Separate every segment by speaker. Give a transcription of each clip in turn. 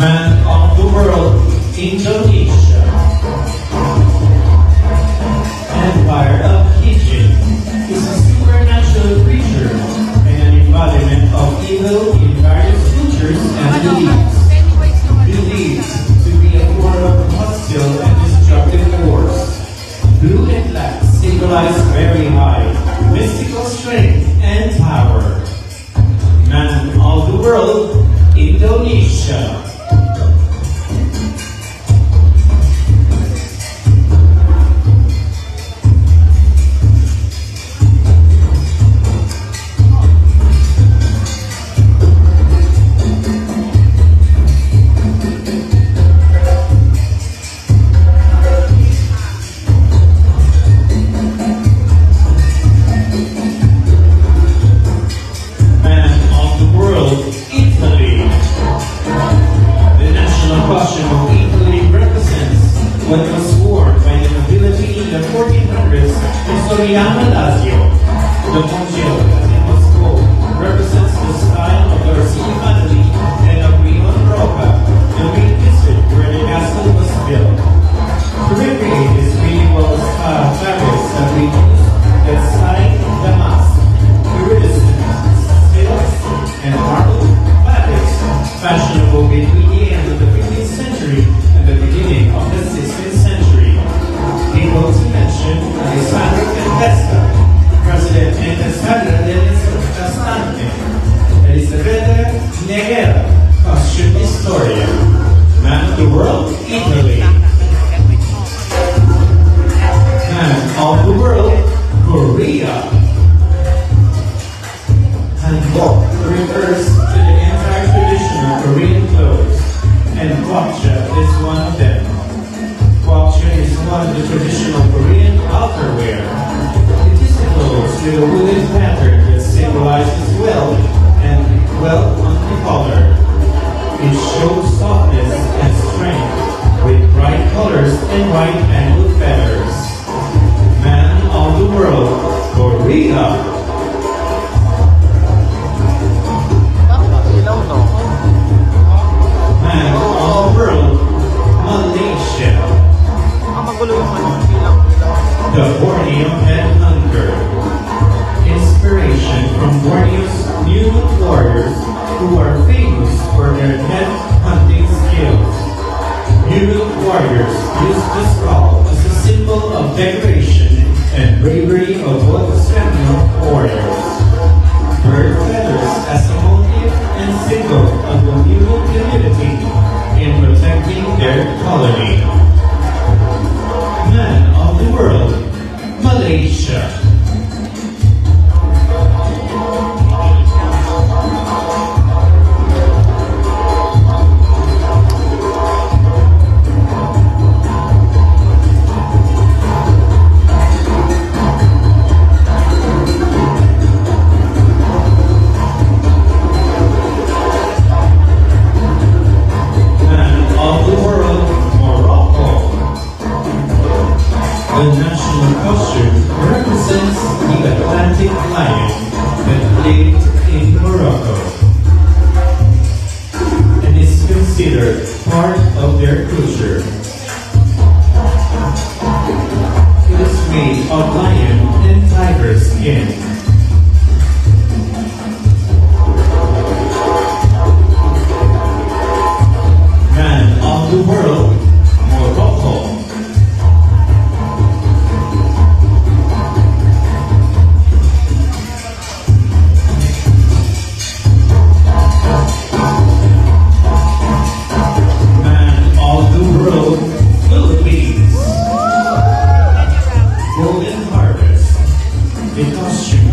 Speaker 1: Man of the world, Indonesia. Empire of Kijin is a supernatural creature and an embodiment of evil in various cultures and beliefs. Believed to be a form of hostile and destructive force. Blue and black symbolize very high mystical strength and power. Man of the world, Indonesia. What was worn by the nobility in the 1400s in Soriano Lazio. The Monggio, as it was called, represents the style of the Orsini family and of Rion Roca, the main district where the castle was built. To recreate this medieval style fabrics that we use that sign damask, iridescent, silks, and marble fabrics, fashionable between the end of the 15th century and the beginning of the 16th century. Able to mention Alessandro Tempesta, President Embajada del Estante, Elisabetta Negera, costume historian, Man of the World, Italy. Man of the World, Korea. Hanbok refers to the entire traditional Korean clothes, and Gwapcha is one of them. Gwapcha is one of the traditional Korean outerwear. It is clothes with a wooden pattern that symbolizes wealth and wealth on the collar. It shows softness and strength with bright colors and white angled feathers. Man of the world, Korea. Man of the world, Malaysia. The Borneo Headhunter. Inspiration from Borneo's new warriors who are famous for their head hunting skills. New warriors use the skull as a symbol of decoration and bravery of both seminal warriors. Bird feathers as a motif and symbol of communal community in protecting their colony. Man of the world, Malaysia. The national costume represents the Atlantic lion that lived in Morocco and is considered part of their culture. It is made of lion and tiger skin. Man of the world, Morocco. Philippines. Golden Harvest. The costume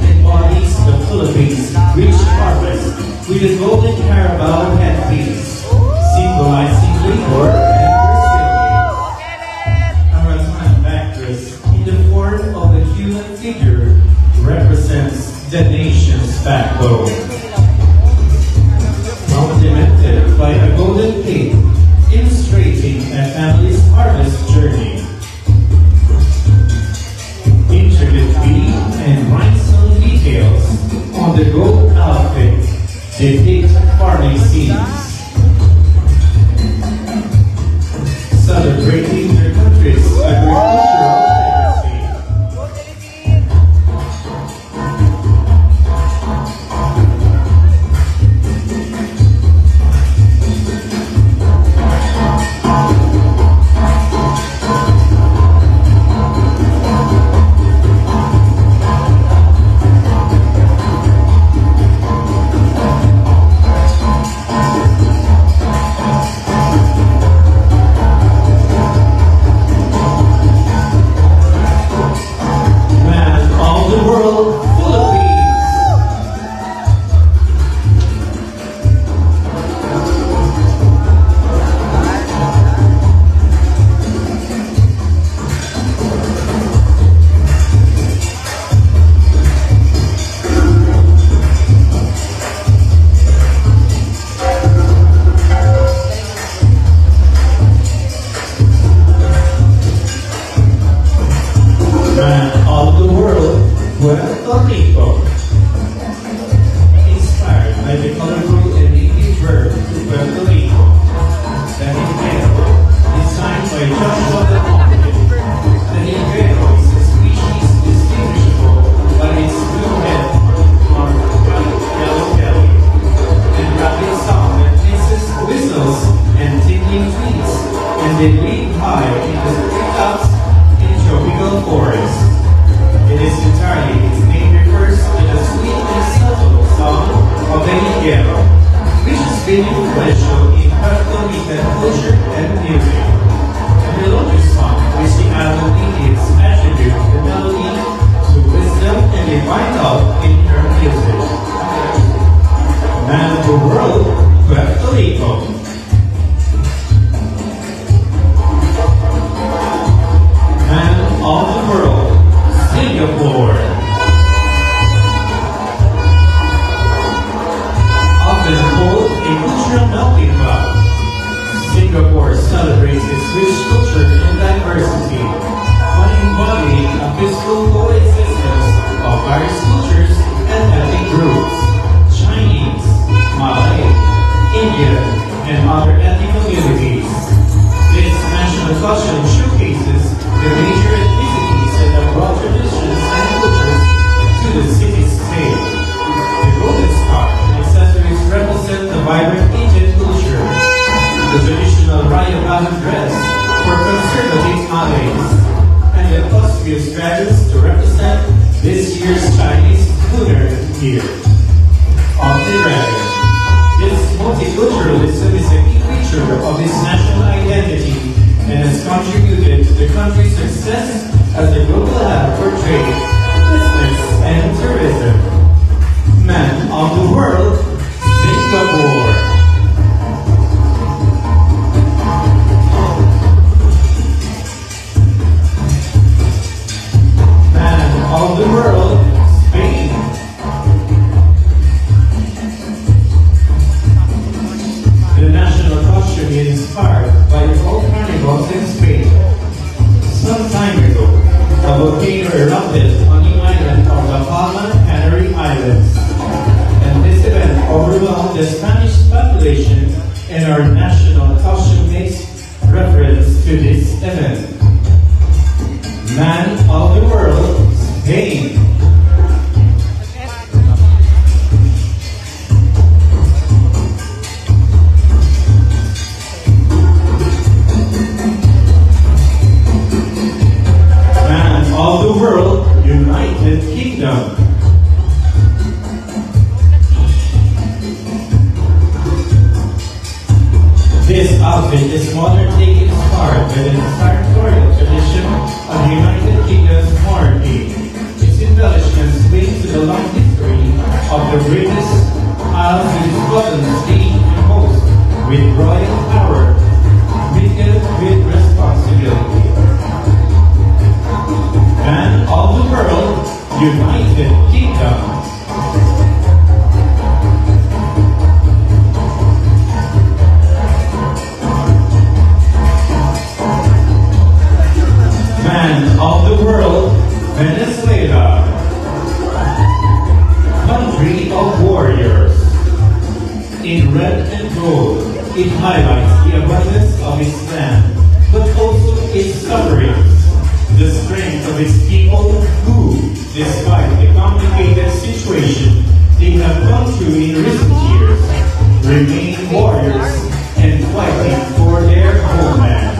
Speaker 1: they live high in the treetops in tropical forests. It is entirely, its name refers to the sweet and subtle song of the higuero, which has been influential in Puerto Rican culture and music. The melodious song, which the album Indians attribute the melody to wisdom and divine love in her music. Man of the world, Puerto Rico. Man of the world, Singapore. Often called a cultural melting pot, Singapore celebrates its rich culture and diversity, embodying a peaceful coexistence of various cultures and ethnic groups: Chinese, Malay, Indian, and other ethnic communities. This national costume showcases the major ethnicities that have brought traditions and cultures to the city-state. The golden scarf and accessories represent the vibrant Indian culture. The traditional Raya Bahan dress for conservative Malays, and the auspicious dragons to represent this year's Chinese Lunar Year. Of the dragon, this multiculturalism is a key feature of its national identity and has contributed to the country's success as a global hub for trade, business, and tourism. Man of the world, Singapore. Of the world, Spain. The national costume is inspired by the old carnivals in Spain. Some time ago, a volcano erupted on the island of La Palma, Canary Islands, and this event overwhelmed the Spanish population, and our national costume makes reference to this event. Man of the world, Spain. Man of the world, United Kingdom. This outfit is modern, taking inspired by the sartorial tradition of the United Kingdom's monarchy. Its embellishments link to the long history of the British Isles, with Scotland being imposed with royal power, mingled with responsibility. Man of the world, United Kingdom. Man of the world, Venezuela. Country of warriors. In red and gold, it highlights the abundance of its land, but also its sufferings, the strength of its people who, despite the complicated situation they have gone through in recent years, remain warriors and fighting for their homeland.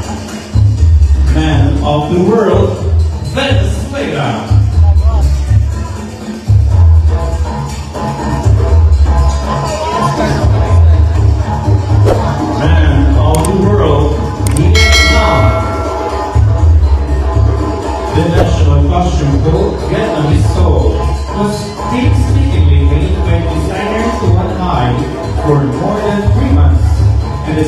Speaker 1: Man of the world, Venezuela. Man of the world, Vietnam. The national costume called Vietnamese Soul was painstakingly made by designers to one eye for more than 3 months, and the